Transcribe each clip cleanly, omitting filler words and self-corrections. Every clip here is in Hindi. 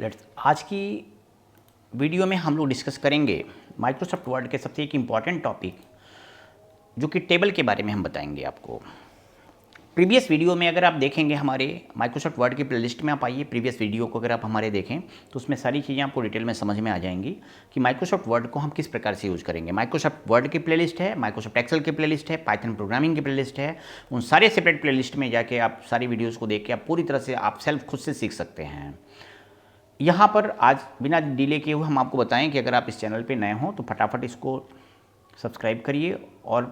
लेट्स आज की वीडियो में हम लोग डिस्कस करेंगे माइक्रोसॉफ्ट वर्ड के सबसे एक इम्पॉर्टेंट टॉपिक जो कि टेबल के बारे में हम बताएंगे आपको। प्रीवियस वीडियो में अगर आप देखेंगे हमारे माइक्रोसॉफ्ट वर्ड की प्लेलिस्ट में आप आइए, प्रीवियस वीडियो को अगर आप हमारे देखें तो उसमें सारी चीज़ें आपको डिटेल में समझ में आ जाएंगी कि माइक्रोसॉफ्ट वर्ड को हम किस प्रकार से यूज़ करेंगे। माइक्रोसॉफ्ट वर्ड की प्लेलिस्ट है, माइक्रोसॉफ्ट एक्सेल की प्लेलिस्ट है, पाइथन प्रोग्रामिंग की प्लेलिस्ट है। उन सारे सेपरेट प्लेलिस्ट में जाके आप सारी वीडियोज़ को देख के आप पूरी तरह से आप सेल्फ खुद से सीख सकते हैं। यहाँ पर आज बिना डिले किए हुए हम आपको बताएं कि अगर आप इस चैनल पे नए हों तो फटाफट इसको सब्सक्राइब करिए और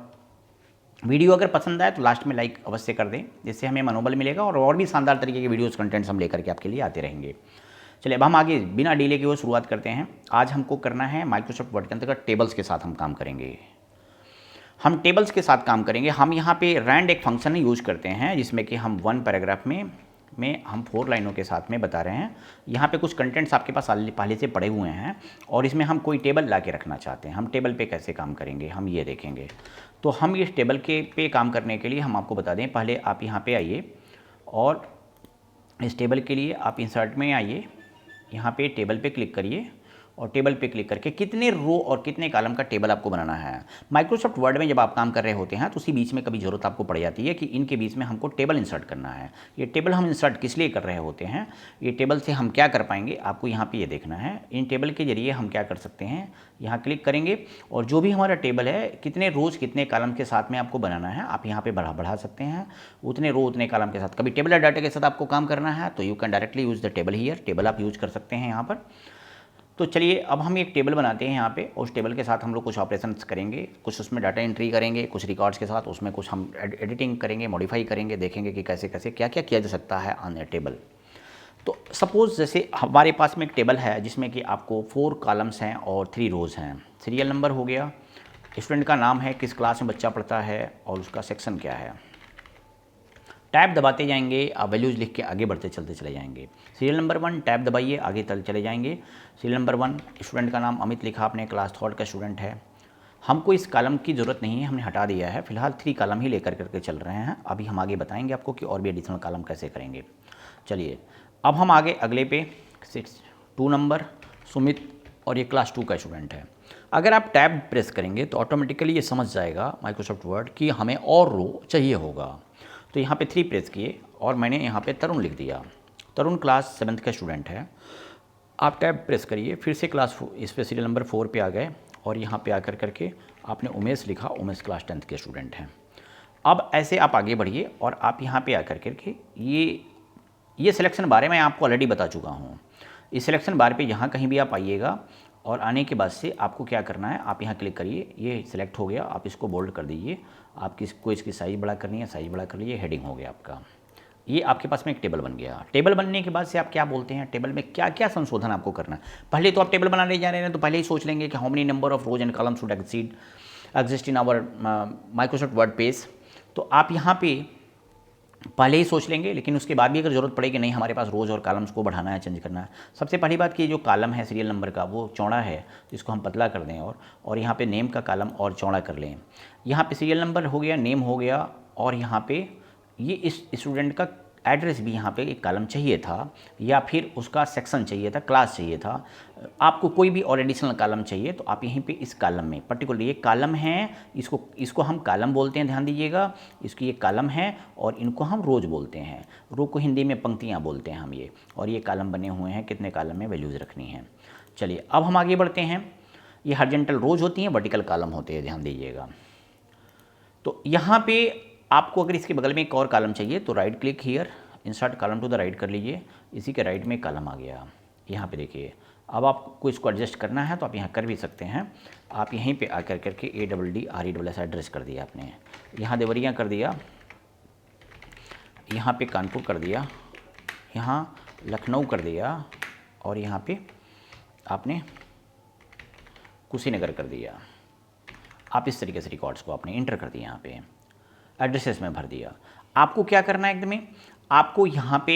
वीडियो अगर पसंद आए तो लास्ट में लाइक अवश्य कर दें, जिससे हमें मनोबल मिलेगा और भी शानदार तरीके के वीडियोस कंटेंट्स हम लेकर के आपके लिए आते रहेंगे। चलिए अब हम आगे बिना डिले किए हुए शुरुआत करते हैं। आज हमको करना है माइक्रोसॉफ्ट वर्ड के अंतर्गत टेबल्स के साथ हम काम करेंगे। हम टेबल्स के साथ काम करेंगे। हम यहाँ पे रैंड एक फंक्शन यूज करते हैं जिसमें कि हम 1 पैराग्राफ में हम 4 लाइनों के साथ में बता रहे हैं। यहाँ पे कुछ कंटेंट्स आपके पास पहले से पड़े हुए हैं और इसमें हम कोई टेबल ला के रखना चाहते हैं। हम टेबल पे कैसे काम करेंगे हम ये देखेंगे। तो हम इस टेबल के पे काम करने के लिए हम आपको बता दें, पहले आप यहाँ पे आइए और इस टेबल के लिए आप इंसर्ट में आइए, यहाँ पे टेबल पे क्लिक करिए और टेबल पे क्लिक करके कितने रो और कितने कॉलम का टेबल आपको बनाना है। माइक्रोसॉफ्ट वर्ड में जब आप काम कर रहे होते हैं तो उसी बीच में कभी ज़रूरत आपको पड़ जाती है कि इनके बीच में हमको टेबल इंसर्ट करना है। ये टेबल हम इंसर्ट किस लिए कर रहे होते हैं, ये टेबल से हम क्या कर पाएंगे, आपको यहाँ पे ये देखना है। इन टेबल के जरिए हम क्या कर सकते हैं, यहाँ क्लिक करेंगे और जो भी हमारा टेबल है कितने रोज़ कितने कॉलम के साथ में आपको बनाना है आप यहाँ पे बढ़ा सकते हैं। उतने रो उतने कॉलम के साथ कभी टेबल या डाटा के साथ आपको काम करना है तो you can directly use the table here. Table आप यूज़ कर सकते हैं यहाँ पर। तो चलिए अब हम एक टेबल बनाते हैं यहाँ पे और उस टेबल के साथ हम लोग कुछ ऑपरेशंस करेंगे, कुछ उसमें डाटा एंट्री करेंगे, कुछ रिकॉर्ड्स के साथ उसमें कुछ हम एडिटिंग करेंगे, मॉडिफाई करेंगे, देखेंगे कि कैसे कैसे क्या क्या किया जा सकता है ऑन ए टेबल। तो सपोज़ जैसे हमारे पास में एक टेबल है जिसमें कि आपको 4 कॉलम्स हैं और 3 रोज़ हैं। सीरियल नंबर हो गया, स्टूडेंट का नाम है, किस क्लास में बच्चा पढ़ता है और उसका सेक्शन क्या है। टैब दबाते जाएंगे, आप वैल्यूज़ लिख के आगे बढ़ते चलते चले जाएंगे। सीरियल नंबर 1 टैब दबाइए, आगे चले जाएंगे। सीरियल नंबर 1 स्टूडेंट का नाम अमित लिखा आपने, क्लास 3rd का स्टूडेंट है। हमको इस कॉलम की ज़रूरत नहीं है, हमने हटा दिया है। फिलहाल 3 कॉलम ही लेकर करके चल रहे हैं। अभी हम आगे बताएंगे आपको कि और भी एडिशनल कॉलम कैसे करेंगे। चलिए अब हम आगे अगले पे 2 नंबर सुमित और ये क्लास 2 का स्टूडेंट है। अगर आप टैब प्रेस करेंगे तो ऑटोमेटिकली ये समझ जाएगा माइक्रोसॉफ्ट वर्ड कि हमें और रो चाहिए होगा। तो यहाँ पे 3 प्रेस किए और मैंने यहाँ पे तरुण लिख दिया। तरुण क्लास 7th का स्टूडेंट है। आप टैब प्रेस करिए, फिर से इस पे सीरियल नंबर 4 पे आ गए और यहाँ पे आकर करके आपने उमेश लिखा, उमेश क्लास 10th के स्टूडेंट हैं। अब ऐसे आप आगे बढ़िए और आप यहाँ पे आकर करके ये सिलेक्शन बार मैं आपको ऑलरेडी बता चुका हूँ। इस सिलेक्शन बार पे यहाँ कहीं भी आप आइएगा और आने के बाद से आपको क्या करना है, आप यहाँ क्लिक करिए, ये सिलेक्ट हो गया, आप इसको बोल्ड कर दीजिए। आप किसको इसकी साइज़ बड़ा करनी है, साइज़ बड़ा कर लीजिए, हेडिंग हो गया आपका। ये आपके पास में एक टेबल बन गया। टेबल बनने के बाद से आप क्या बोलते हैं, टेबल में क्या क्या संशोधन आपको करना है। पहले तो आप टेबल बनाने जा रहे हैं तो पहले ही सोच लेंगे कि how many number of rows and columns should exist in our Microsoft Word page. तो आप यहाँ पे पहले ही सोच लेंगे, लेकिन उसके बाद भी अगर ज़रूरत पड़ेगी नहीं हमारे पास रोज़ और कॉलम्स को बढ़ाना है, चेंज करना है। सबसे पहली बात कि जो कॉलम है सीरियल नंबर का वो चौड़ा है, जिसको हम पतला कर दें और यहाँ पे नेम का कॉलम और चौड़ा कर लें। यहाँ पे सीरियल नंबर हो गया, नेम हो गया और यहाँ पे ये इस स्टूडेंट का एड्रेस भी यहाँ पे एक कॉलम चाहिए था या फिर उसका सेक्शन चाहिए था, क्लास चाहिए था। आपको कोई भी और एडिशनल कॉलम चाहिए तो आप यहीं पे इस कॉलम में पर्टिकुलर ये कॉलम है, इसको हम कॉलम बोलते हैं, ध्यान दीजिएगा। इसकी ये कॉलम है और इनको हम रोज बोलते हैं। रो को हिंदी में पंक्तियाँ बोलते हैं हम ये। और ये कॉलम बने हुए हैं, कितने कॉलम में वैल्यूज़ रखनी है। चलिए अब हम आगे बढ़ते हैं। ये हॉरिजॉन्टल रोज होती हैं, वर्टिकल कॉलम होते हैं, ध्यान दीजिएगा। तो यहाँ पे आपको अगर इसके बगल में एक और कॉलम चाहिए तो right click here, insert column to the right कर लीजिए। इसी के राइट में कॉलम आ गया। यहाँ पे देखिए, अब आपको इसको एडजस्ट करना है तो आप यहाँ कर भी सकते हैं। आप यहीं पे आकर करके ADDRESS एड्रेस कर दिया आपने। यहाँ देवरिया कर दिया, यहाँ पे कानपुर कर दिया, यहाँ लखनऊ कर दिया और यहाँ पे आपने कुशीनगर कर दिया। आप इस तरीके से रिकॉर्ड्स को आपने इंटर कर दिया, यहाँ पे एड्रेसेस में भर दिया। आपको क्या करना है एकदम, आपको यहाँ पे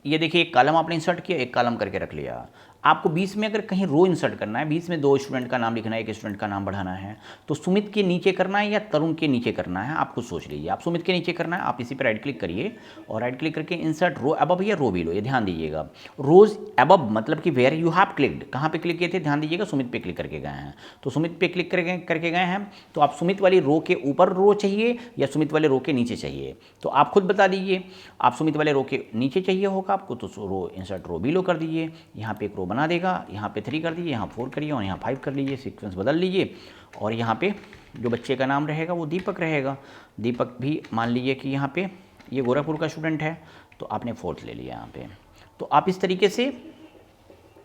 ये देखिए एक कॉलम आपने इंसर्ट किया, एक कॉलम करके रख लिया। आपको बीच में अगर कहीं रो इंसर्ट करना है, बीच में 2 स्टूडेंट का नाम लिखना है, 1 स्टूडेंट का नाम बढ़ाना है, तो सुमित के नीचे करना है या तरुण के नीचे करना है, आप खुद सोच लीजिए। आप सुमित के नीचे करना है, आप इसी पर राइट क्लिक करिए और राइट क्लिक करके इंसर्ट रो अबव या रो बिलो, ये ध्यान दीजिएगा। रोज अबव मतलब कि वेयर यू हैव क्लिक्ड, कहाँ पे क्लिक किए थे, ध्यान दीजिएगा सुमित पे क्लिक करके गए हैं। तो सुमित पे क्लिक करके गए हैं, तो आप सुमित वाली रो के ऊपर रो चाहिए या सुमित वाले रो के नीचे चाहिए, तो आप खुद बता दीजिए। आप सुमित वाले रो के नीचे चाहिए होगा आपको, तो रो इंसर्ट रो बिलो कर दीजिए। यहाँ पे एक रो बना देगा, यहाँ पे 3 कर दीजिए, यहाँ 4 करिए और यहाँ 5 कर लीजिए, सीक्वेंस बदल लीजिए। और यहाँ पे जो बच्चे का नाम रहेगा वो दीपक रहेगा। दीपक भी मान लीजिए कि यहाँ पे ये गोरखपुर का स्टूडेंट है, तो आपने 4th ले लिया यहाँ पे। तो आप इस तरीके से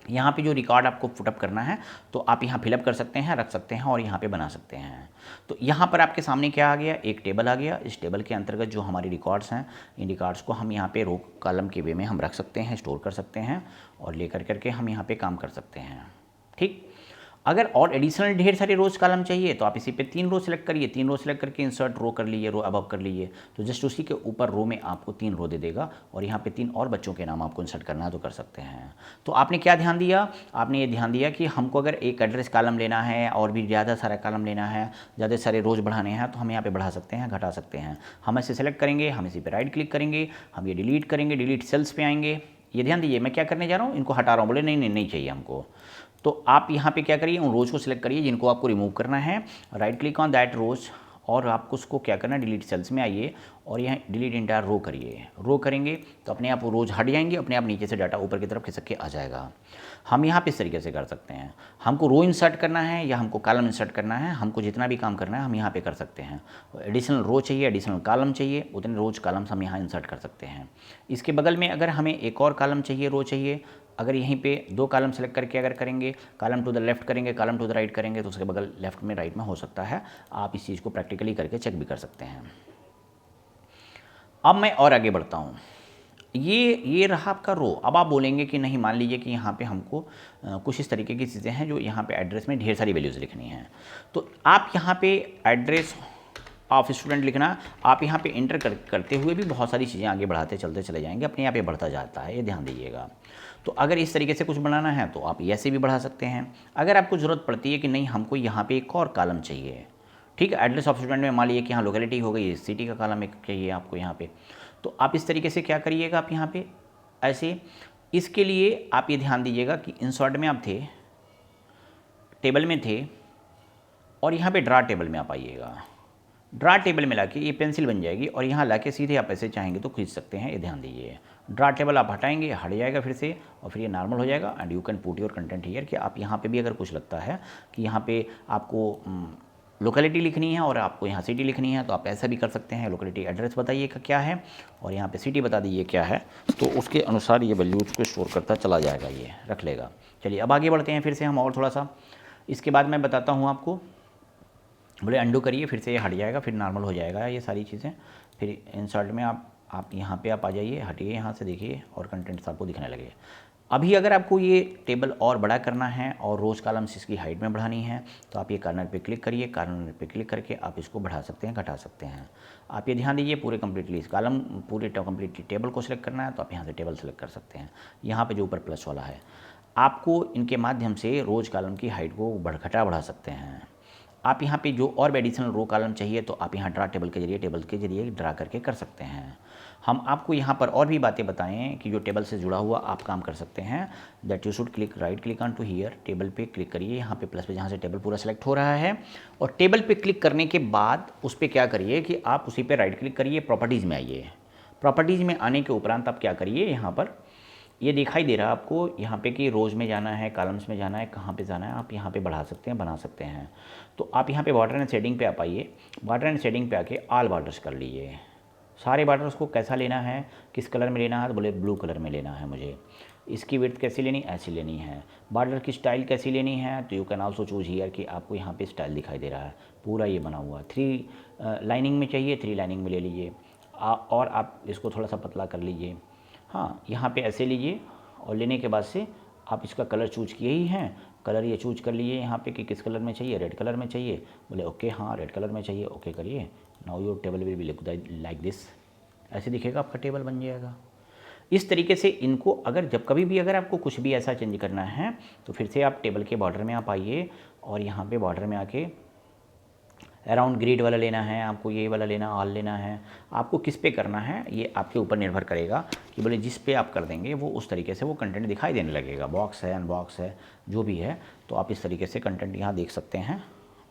यहाँ पे जो रिकॉर्ड आपको पुटअप करना है तो आप यहाँ फिलअप कर सकते हैं, रख सकते हैं और यहाँ पे बना सकते हैं। तो यहाँ पर आपके सामने क्या आ गया, एक टेबल आ गया। इस टेबल के अंतर्गत जो हमारी रिकॉर्ड्स हैं, इन रिकॉर्ड्स को हम यहाँ पे रो कॉलम के वे में हम रख सकते हैं, स्टोर कर सकते हैं और लेकर करके हम यहाँ पे काम कर सकते हैं। ठीक, अगर और एडिशनल ढेर सारे रोज कॉलम चाहिए तो आप इसी पे 3 रो सेलेक्ट करिए, 3 रो सेलेक्ट करके इंसर्ट रो कर लीजिए, रो अबव कर लीजिए, तो जस्ट उसी के ऊपर रो में आपको 3 रो दे देगा और यहाँ पे 3 और बच्चों के नाम आपको इंसर्ट करना है तो कर सकते हैं। तो आपने क्या ध्यान दिया, आपने ये ध्यान दिया कि हमको अगर एक एड्रेस कॉलम लेना है और भी ज़्यादा सारा कॉलम लेना है, ज़्यादा सारे रोज बढ़ाने हैं, तो हम यहाँ पर बढ़ा सकते हैं, घटा सकते हैं। हम इसे सेलेक्ट करेंगे, हम इसी पर राइट क्लिक करेंगे, हम ये डिलीट करेंगे, डिलीट सेल्स पे आएंगे। ये ध्यान दीजिए मैं क्या करने जा रहा हूँ, इनको हटा रहा हूँ, बोले नहीं नहीं नहीं चाहिए हमको। तो आप यहाँ पे क्या करिए, उन रोज को सिलेक्ट करिए जिनको आपको रिमूव करना है, राइट क्लिक ऑन दैट रोज और आपको उसको क्या करना है, डिलीट सेल्स में आइए और यहाँ डिलीट इंटायर रो करिए। रो करेंगे तो अपने आप वो रोज हट जाएंगे, अपने आप नीचे से डाटा ऊपर की तरफ खिसक के आ जाएगा। हम यहाँ पे इस तरीके से कर सकते हैं। हमको रो इंसर्ट करना है या हमको कॉलम इंसर्ट करना है, हमको जितना भी काम करना है हम यहाँ पे कर सकते हैं। एडिशनल रो चाहिए, एडिशनल कॉलम चाहिए, उतने रोज कॉलम्स हम यहाँ इंसर्ट कर सकते हैं। इसके बगल में अगर हमें एक और कॉलम चाहिए, रो चाहिए, अगर यहीं पे 2 कॉलम सेलेक्ट करके अगर करेंगे, कॉलम टू द लेफ्ट करेंगे, कॉलम टू द राइट करेंगे, तो उसके बगल लेफ्ट में राइट में हो सकता है। आप इस चीज़ को प्रैक्टिकली करके चेक भी कर सकते हैं। अब मैं और आगे बढ़ता हूँ। ये रहा आपका रो। अब आप बोलेंगे कि नहीं, मान लीजिए कि यहाँ पे हमको कुछ इस तरीके की चीज़ें हैं जो यहाँ पे एड्रेस में ढेर सारी वैल्यूज़ लिखनी है, तो आप यहाँ पे एड्रेस ऑफ स्टूडेंट लिखना, आप यहाँ पे इंटर करते हुए भी बहुत सारी चीज़ें आगे बढ़ाते चलते चले जाएंगे, अपने यहाँ पे बढ़ता जाता है, ये ध्यान दीजिएगा। तो अगर इस तरीके से कुछ बनाना है तो आप ऐसे भी बढ़ा सकते हैं। अगर आपको ज़रूरत पड़ती है कि नहीं हमको यहाँ पे एक और कॉलम चाहिए, ठीक है, एड्रेस ऑफ स्टूडेंट में मान लीजिए कि यहाँ लोकेलिटी हो गई, सिटी का कॉलम एक चाहिए आपको यहाँ पे, तो आप इस तरीके से क्या करिएगा, आप यहाँ पे ऐसे, इसके लिए आप ये ध्यान दीजिएगा कि इंसर्ट में आप थे, टेबल में थे और यहाँ पे ड्रा टेबल में आप आइएगा। ड्रा टेबल में लाके ये पेंसिल बन जाएगी और यहाँ लाके सीधे आप ऐसे चाहेंगे तो खींच सकते हैं, ये ध्यान दीजिए। ड्रा टेबल आप हटाएंगे, हट जाएगा फिर से और फिर ये नॉर्मल हो जाएगा and you can put your content here, कि आप यहाँ पे भी अगर कुछ लगता है कि यहाँ पे आपको लोकेलिटी लिखनी है और आपको यहाँ सिटी लिखनी है तो आप ऐसा भी कर सकते हैं। लोकेलिटी एड्रेस बताइएगा क्या है और यहाँ पे सिटी बता दीजिए क्या है, तो उसके अनुसार ये वैल्यूज़ को स्टोर करता चला जाएगा, ये रख लेगा। चलिए अब आगे बढ़ते हैं फिर से हम और थोड़ा सा। इसके बाद मैं बताता हूँ आपको, बोले अंडू करिए, फिर से ये हट जाएगा, फिर नॉर्मल हो जाएगा ये सारी चीज़ें। फिर इंसर्ट में आप यहाँ पे आप आ जाइए, हटिए यहाँ से, देखिए और कंटेंट्स आपको दिखने लगे। अभी अगर आपको ये टेबल और बड़ा करना है और रोज़ कॉलम्स इसकी हाइट में बढ़ानी है तो आप ये कार्नर पे क्लिक करिए, कार्नर पे क्लिक करके आप इसको बढ़ा सकते हैं, घटा सकते हैं। आप ये ध्यान दीजिए पूरे कम्प्लीटली इस कॉलम पूरे कम्प्लीटली टेबल को सिलेक्ट करना है तो आप यहाँ से टेबल सेलेक्ट कर सकते हैं। यहाँ पर जो ऊपर प्लस वाला है, आपको इनके माध्यम से रोज़ कॉलम की हाइट को बढ़ा सकते हैं। आप यहाँ पे जो और भी एडिशनल रो कॉलम चाहिए तो आप यहाँ ड्रा टेबल के जरिए ड्रा करके कर सकते हैं। हम आपको यहाँ पर और भी बातें बताएं कि जो टेबल से जुड़ा हुआ आप काम कर सकते हैं। That you should click right click on to here, table पे क्लिक करिए, यहाँ पे प्लस पे जहाँ से टेबल पूरा सेलेक्ट हो रहा है, और टेबल पे क्लिक करने के बाद उस पर क्या करिए कि आप उसी पे राइट क्लिक करिए, प्रॉपर्टीज़ में आइए। प्रॉपर्टीज़ में आने के उपरांत आप क्या करिए, यहाँ पर ये दिखाई दे रहा है आपको यहाँ पे कि रोज़ में जाना है, कॉलम्स में जाना है, कहाँ पे जाना है, आप यहाँ पे बढ़ा सकते हैं, बना सकते हैं। तो आप यहाँ पे बॉर्डर एंड शेडिंग पे आप आइए, बॉर्डर एंड शेडिंग पे आके ऑल बॉर्डर्स कर लीजिए। सारे बॉर्डर्स को कैसा लेना है, किस कलर में लेना है, तो बोले ब्लू कलर में लेना है मुझे। इसकी विड्थ कैसी लेनी, ऐसी लेनी है। बॉर्डर की स्टाइल कैसी लेनी है, तो you can also choose here कि आपको यहाँ पे स्टाइल दिखाई दे रहा है पूरा ये बना हुआ। 3 लाइनिंग में चाहिए, 3 लाइनिंग में ले लीजिए, और आप इसको थोड़ा सा पतला कर लीजिए। हाँ, यहाँ पे ऐसे लीजिए और लेने के बाद से आप इसका कलर चूज किए ही हैं, कलर ये चूज कर लीजिए यहाँ पे कि किस कलर में चाहिए, रेड कलर में चाहिए, बोले ओके, हाँ रेड कलर में चाहिए, ओके करिए। Now your table will be look like this, ऐसे दिखेगा, आपका टेबल बन जाएगा। इस तरीके से इनको अगर जब कभी भी अगर आपको कुछ भी ऐसा चेंज करना है तो फिर से आप टेबल के बॉर्डर में आप आइए और यहाँ पे बॉर्डर में आके अराउंड ग्रिड वाला लेना है आपको, ये वाला लेना, ऑल लेना है, आपको किस पे करना है ये आपके ऊपर निर्भर करेगा कि बोले जिस पे आप कर देंगे वो उस तरीके से वो कंटेंट दिखाई देने लगेगा। बॉक्स है, अनबॉक्स है, जो भी है, तो आप इस तरीके से कंटेंट यहाँ देख सकते हैं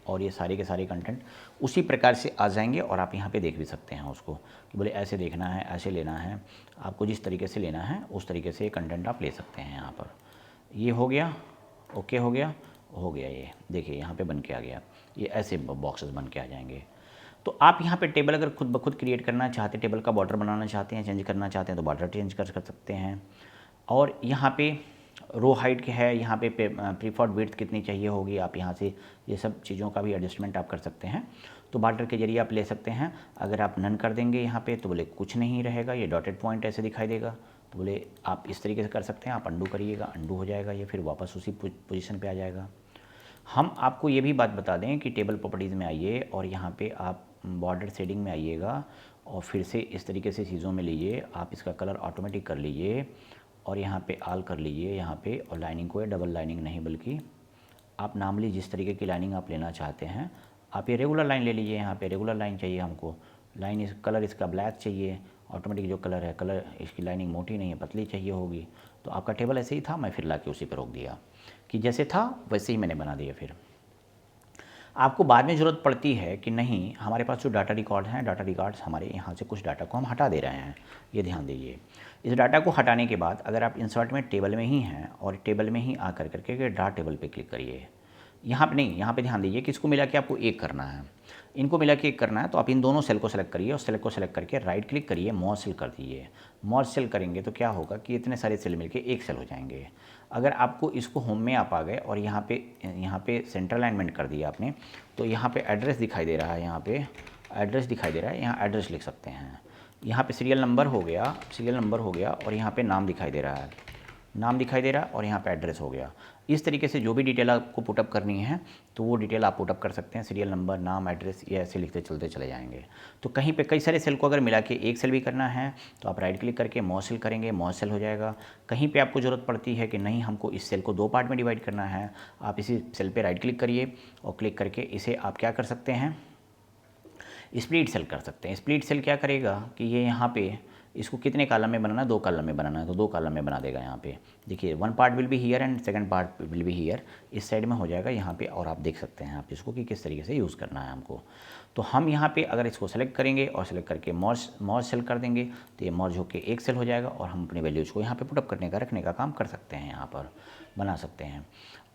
और ये सारे के सारे कंटेंट उसी प्रकार से आ जाएंगे और आप यहाँ पे देख भी सकते हैं उसको कि बोले ऐसे देखना है, ऐसे लेना है, आपको जिस तरीके से लेना है उस तरीके से ये कंटेंट आप ले सकते हैं। यहाँ पर ये हो गया, ओके हो गया, ये देखिए यहाँ पे बन के आ गया, ये ऐसे बॉक्सेस बन के आ जाएंगे। तो आप यहाँ पे टेबल अगर खुद ब खुद क्रिएट करना चाहते हैं, टेबल का बॉर्डर बनाना चाहते हैं, चेंज करना चाहते हैं तो बॉर्डर चेंज कर सकते हैं। और यहाँ पे रो हाइट क्या है, यहाँ पे प्रीफर्ड विड्थ कितनी चाहिए होगी, आप यहाँ से ये सब चीज़ों का भी एडजस्टमेंट आप कर सकते हैं। तो बॉर्डर के जरिए आप ले सकते हैं। अगर आप नन कर देंगे यहाँ पे तो बोले कुछ नहीं रहेगा, ये डॉटेड पॉइंट ऐसे दिखाई देगा, तो बोले आप इस तरीके से कर सकते हैं। आप अंडू करिएगा, अंडू हो जाएगा, ये फिर वापस उसी पोजीशन पे आ जाएगा। हम आपको ये भी बात बता दें कि टेबल प्रॉपर्टीज़ में आइए और यहाँ पे आप बॉर्डर शेडिंग में आइएगा और फिर से इस तरीके से चीज़ों में लीजिए, आप इसका कलर ऑटोमेटिक कर लीजिए और यहाँ पे ऑल कर लीजिए यहाँ पे, और लाइनिंग को डबल लाइनिंग नहीं बल्कि आप नॉर्मली जिस तरीके की लाइनिंग आप लेना चाहते हैं आप ये रेगुलर लाइन ले लीजिए। यहाँ पे रेगुलर लाइन चाहिए हमको, लाइन इस कलर इसका ब्लैक चाहिए, ऑटोमेटिक जो कलर है, कलर इसकी लाइनिंग मोटी नहीं है, पतली चाहिए होगी। तो आपका टेबल ऐसे ही था, मैं फिर ला के उसी पर रोक दिया कि जैसे था वैसे ही मैंने बना दिया। फिर आपको बाद में ज़रूरत पड़ती है कि नहीं, हमारे पास जो डाटा रिकॉर्ड हैं, डाटा रिकॉर्ड्स हमारे यहाँ से कुछ डाटा को हम हटा दे रहे हैं, ये ध्यान दीजिए। इस डाटा को हटाने के बाद अगर आप इंसर्ट में टेबल में ही हैं और टेबल में ही आकर करके ड्रा टेबल पे क्लिक करिए, यहाँ पे नहीं, यहाँ पे ध्यान दीजिए कि इसको मिला के आपको एक करना है, इनको मिला के एक करना है। तो आप इन दोनों सेल को सेलेक्ट करिए और सेल को सेलेक्ट करके राइट क्लिक करिए, मर्ज सेल कर दीजिए। मर्ज सेल करेंगे तो क्या होगा कि इतने सारे सेल मिलके एक सेल हो जाएंगे। अगर आपको इसको होम में आप आ गए और यहाँ पे सेंटर अलाइनमेंट कर दिया आपने, तो यहाँ पे एड्रेस दिखाई दे रहा है, यहाँ पे एड्रेस दिखाई दे रहा है, यहाँ एड्रेस लिख सकते हैं। यहाँ पे सीरियल नंबर हो गया और यहाँ पे नाम दिखाई दे रहा है, नाम दिखाई दे रहा है और यहाँ पे एड्रेस हो गया। इस तरीके से जो भी डिटेल आपको पुटअप करनी है तो वो डिटेल आप पुटअप कर सकते हैं। सीरियल नंबर, नाम, एड्रेस, ये ऐसे लिखते चलते चले जाएंगे। तो कहीं पे कई सारे सेल को अगर मिला के एक सेल भी करना है तो आप राइट क्लिक करके मर्ज सेल करेंगे, मर्ज सेल हो जाएगा। कहीं पे आपको ज़रूरत पड़ती है कि नहीं हमको इस सेल को दो पार्ट में डिवाइड करना है, आप इसी सेल पर राइट क्लिक करिए और क्लिक करके इसे आप क्या कर सकते हैं, स्प्लिट सेल कर सकते हैं। स्प्लिट सेल क्या करेगा कि ये यहाँ पे इसको कितने कॉलम में बनाना है, दो कॉलम में बनाना है तो दो कॉलम में बना देगा। यहाँ पे देखिए one part will be here and second part will be here, इस साइड में हो जाएगा यहाँ पे। और आप देख सकते हैं आप इसको कि किस तरीके से यूज़ करना है हमको। तो हम यहाँ पे अगर इसको सेलेक्ट करेंगे और सेलेक्ट करके मर्ज सेल कर देंगे तो ये मर्ज होकर एक सेल हो जाएगा और हम अपनी वैल्यूज़ को यहाँ पर पुटअप करने का, रखने का काम कर सकते हैं, यहाँ पर बना सकते हैं।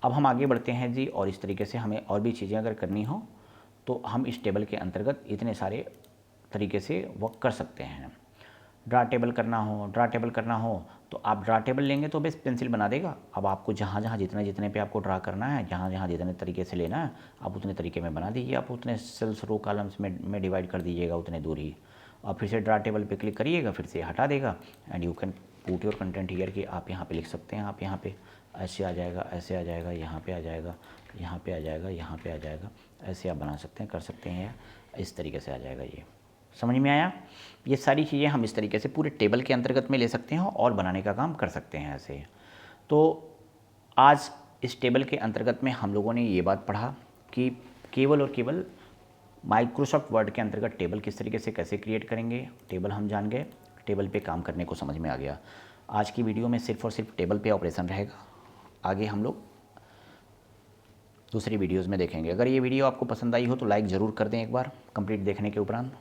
अब हम आगे बढ़ते हैं जी, और इस तरीके से हमें और भी चीज़ें अगर करनी हो तो हम इस टेबल के अंतर्गत इतने सारे तरीके से वर्क कर सकते हैं। ड्रा टेबल करना हो तो आप ड्रा टेबल लेंगे तो बस पेंसिल बना देगा। अब आपको जहाँ जहाँ जितने पे आपको ड्रा करना है, जहाँ जहाँ जितने तरीके से लेना है आप उतने तरीके में बना दीजिए। आप उतने सेल्स रो कॉलम्स में डिवाइड कर दीजिएगा उतने दूर ही, और फिर से ड्रा टेबल पे क्लिक करिएगा, फिर से हटा देगा and you can put your content here कि आप यहाँ पे लिख सकते हैं। आप यहाँ पे ऐसे आ जाएगा, ऐसे आ जाएगा, यहाँ पे आ जाएगा, यहाँ पे आ जाएगा, यहाँ पे आ जाएगा, ऐसे आप बना सकते हैं, कर सकते हैं, इस तरीके से आ जाएगा। ये समझ में आया? ये सारी चीज़ें हम इस तरीके से पूरे टेबल के अंतर्गत में ले सकते हैं और बनाने का काम कर सकते हैं ऐसे। तो आज इस टेबल के अंतर्गत में हम लोगों ने ये बात पढ़ा कि केवल और केवल माइक्रोसॉफ्ट वर्ड के अंतर्गत टेबल किस तरीके से कैसे क्रिएट करेंगे। टेबल हम जान गए, टेबल पे काम करने को समझ में आ गया। आज की वीडियो में सिर्फ और सिर्फ टेबल पे ऑपरेशन रहेगा, आगे हम लोग दूसरी वीडियोज़ में देखेंगे। अगर ये वीडियो आपको पसंद आई हो तो लाइक ज़रूर कर दें एक बार कंप्लीट देखने के उपरांत।